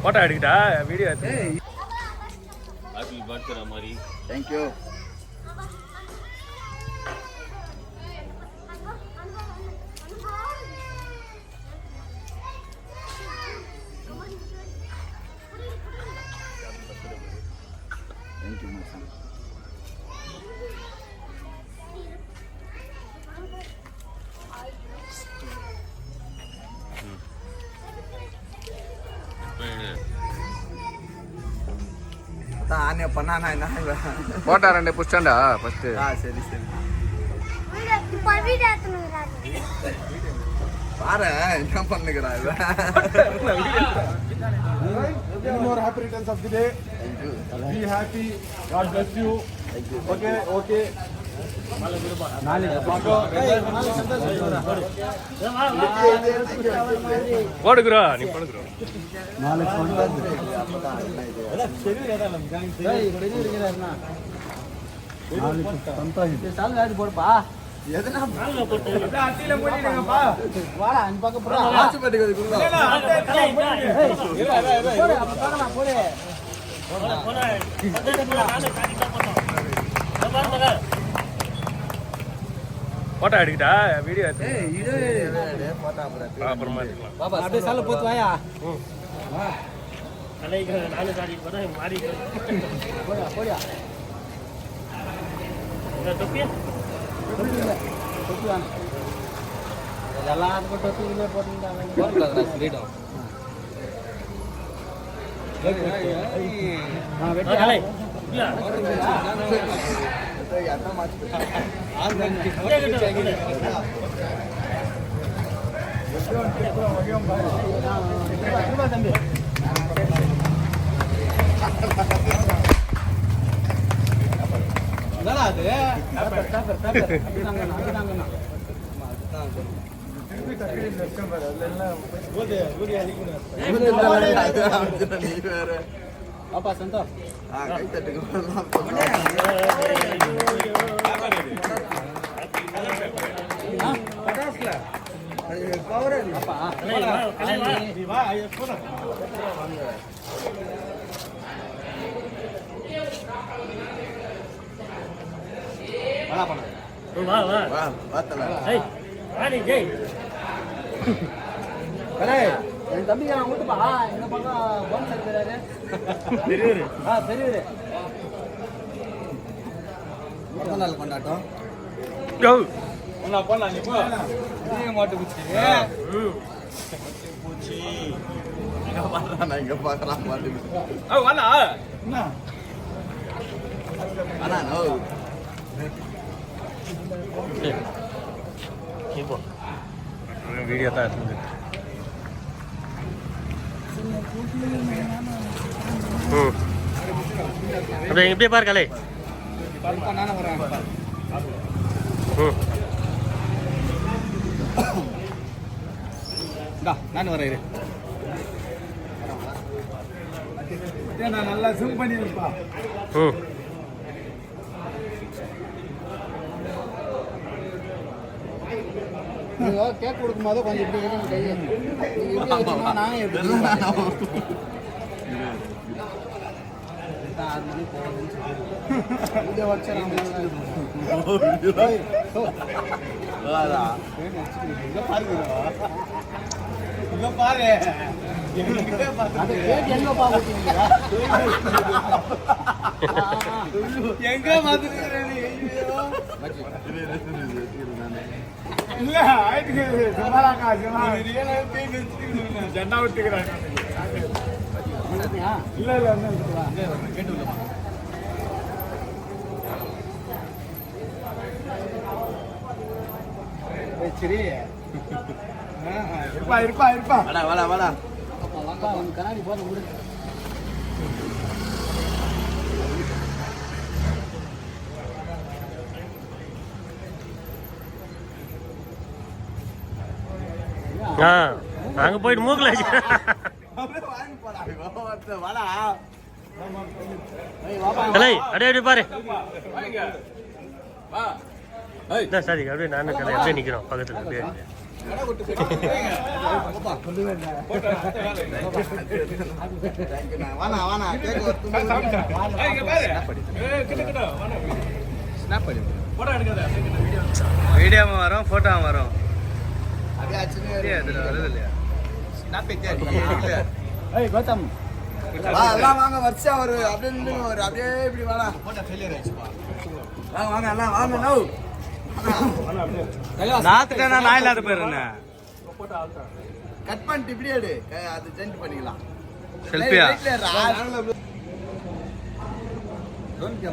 Photo எடுக்கிட்டா video எடுத்து happy birthday மாதிரி. Thank you. Thank you மச்சான். ஆனே பண்ணானா என்ன போட்டோ ரெண்டு புடிச்சாண்டா ஃபர்ஸ்ட். சரி சரி பாரு என்ன பண்ணுகிறா இவ. Many more happy returns of the day. Thank you. Be happy. God bless you. Thank you. Okay, okay. போடுக்குறா நீ போடுக்குறா. எதனா அட்டில போடுங்கப்பா. வாடா அந்த பக்கம் போடா. ஆச்சு பட்டி வந்து குடுங்க. போட்டோ எடுக்கிட்டா வீடியோ எடுத்து போட்டா அப்புறமா எடுக்கலாம். பாபா அப்படியே சால போத்து வாயா. நாலு சாடி போட மாறி போடா போடா. தொப்பியா தொப்பியா எல்லாத்துக்கும் தொப்பியிலே போட்டுட்டாங்க. போடக்கூடாதுடா சொல்லிடும். வெட்டி இல்ல என்ன மாத்தி தம்பி அது பாப்பா சந்தோ கை தட்டுக்கு என் தம்பிக்கு நான் ஊட்டுப்பா. இந்த பக்கம் போன் இருக்கிறாரு பெரியவர். பெரியவர் பிறந்த நாள் கொண்டாட்டம். மாட்டு பூச்சி இங்க பாக்கலாம் மாட்டு வீடியோ தான் எடுத்து அப்படியே இப்படியே பாரு கலை. நானே வரேன். நான் வரேன். நான் நல்லா ஜூம் பண்ணிருப்பா. நீங்க கேக் கொடுக்கும் போது கொஞ்சம் இப்படி வைக்கணும் கையை. நீங்க இப்படி வச்சீங்கன்னா நானே எப்படி இதை வச்சு பாரு எங்க மாத்திருக்கிறேன் இல்ல ஆயிட்டு ஜெண்டா விட்டுக்கிறாங்க. இல்ல இல்ல கேட்டு சரி இருப்பா இருப்பா இருப்பா. வாடா வாடா வாடா. கண்ணாடி போத விடு. அங்க போயிட்டு மூக்கல அப்படியே பாரு. என்ன சாதிக்கு அப்படியே நானும் கலை அப்படியே நிற்கிறோம் பக்கத்தில் அப்படியே வீடியோ வரும் போட்டோ வரும் கௌதம் எல்லாம் வாங்க வருஷா ஒரு அப்படியே ஒரு அப்படியே இப்படி வாடா வாங்க எல்லாம் வாங்க நோ நாத்துட்டா நான் இல்லாத போயிருந்தேன் கட் பண்ணிட்டு இப்படியே எடு அது ஜென்ட் பண்ணிக்கலாம் செல்ஃபியா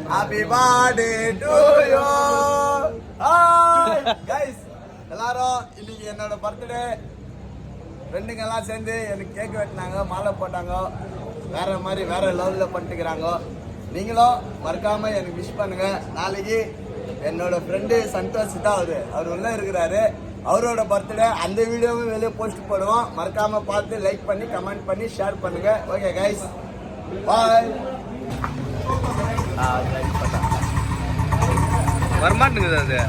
happy birthday to you hi guys எல்லாரும் இன்னைக்கு என்னோட பர்த்டே ஃப்ரெண்டுங்க எல்லாம் சேர்ந்து எனக்கு கேக் வெட்டினாங்க மாலை போட்டாங்க வேற மாதிரி வேற லெவலில் பண்ணிட்டுக்கிறாங்க நீங்களும் மறக்காம எனக்கு விஷ் பண்ணுங்க நாளைக்கு என்னோட ஃப்ரெண்டு சந்தோஷ் தான் அவர் உள்ள இருக்கிறாரு அவரோட பர்த்டே அந்த வீடியோவும் வெளியே போஸ்ட் போடுவோம் மறக்காம பார்த்து லைக் பண்ணி கமெண்ட் பண்ணி ஷேர் பண்ணுங்க ஓகே கைஸ் பாய் வரமாட்டேங்குது அது